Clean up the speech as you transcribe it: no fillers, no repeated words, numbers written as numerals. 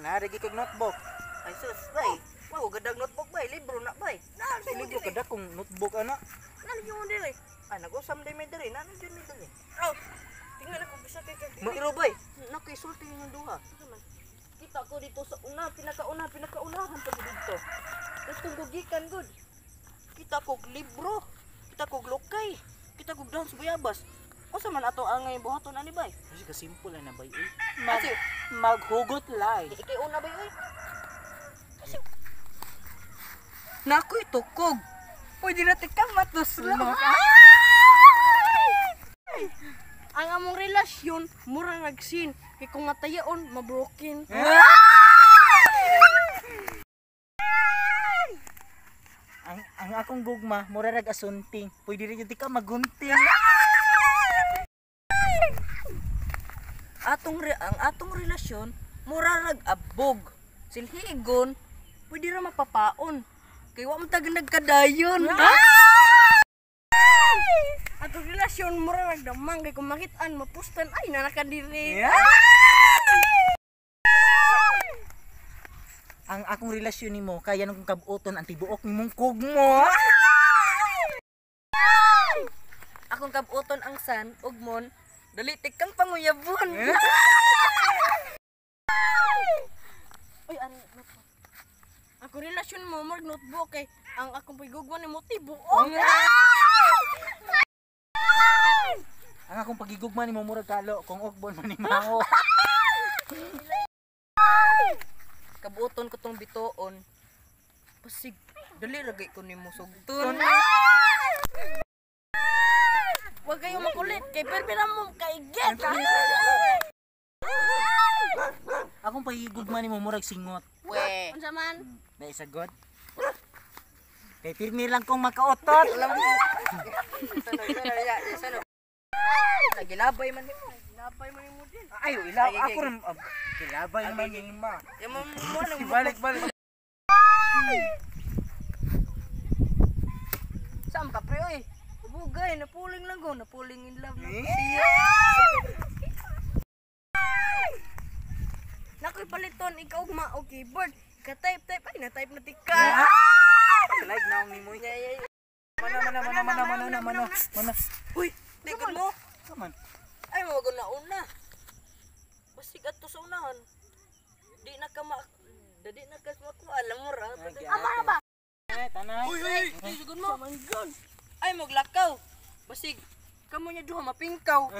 narigi kag notebook. Ay sus, bay. Wow, gadag notebook bay, libro na bay. Sa libro kada kung notebook ana. Nalo yung dili. Ay nag-usam day may diri, nalo jud may diri. Oh. Tingnan ako bisa kay kay. Pero bay, nakisulti yung duha. Kita ko dito sa pinakaunahan pa dito. Tapos kung gugikan good. Kita kog libro, kita kog lokay, kita kog dahon sa buyabas. Unsa man ato angay buhaton ani bay? Kasi kasimple na bay eh. Kasi Maghugot lay. ikay una bay oy. Kasi nakoy tukog. Pwede na tikang matuslok. Ang among relasyon mura nagsin kay kung matayaon mabroken. Ang akong gugma mura rag asunting. Pwede rin di ka magunting. Ang atong relasyon mura rag abog. Silhigon pwede ra mapapaon. Kay wa man tag nagkadayon. Atong relasyon mura rag damang kay kung makitaan mapustan ay nanakadiri. Ang akong relasyon nimo kaya nang kabuoton ang tibuok nimong kugmo. Akong kabuoton ang san ugmon dalitik kang panguyabon. Oy ani ako relasyon mo mag notebook kay ang akong pigugman ni mo tibuok. Ang akong pagigugma nimo murag kalo kung ogbon man ni mao. Kabuoton ko tong bitoon. Pasig dali ragay ko nimo sugton. Wag kayo makulit kay perpira mo kay get. Akong pagigugma nimo murag singot. We. Unsa man? Dai sagot. Kay pirmi lang kong makaotot. Nagilabay man nimo. Nagilabay man nimo din. Ayo ilaw ako rin kilabay man ni ma. Ya mo nang Balik. Sam ka pre oy. Bugay napuling lang go, napuling in love na siya. Nakoy paliton ikaw ugma og keyboard. Ka-type ay na type na tika. Like na ni mo. Mana. Uy, tigod mo. Kaman. Ay mo na una. Basig ato sa unahan. Di na ka makuha alam mo ra. Ama ba? Tanay. Uy, tigod mo. Saman ay maglakaw. Basig kamo nya duha mapingkaw.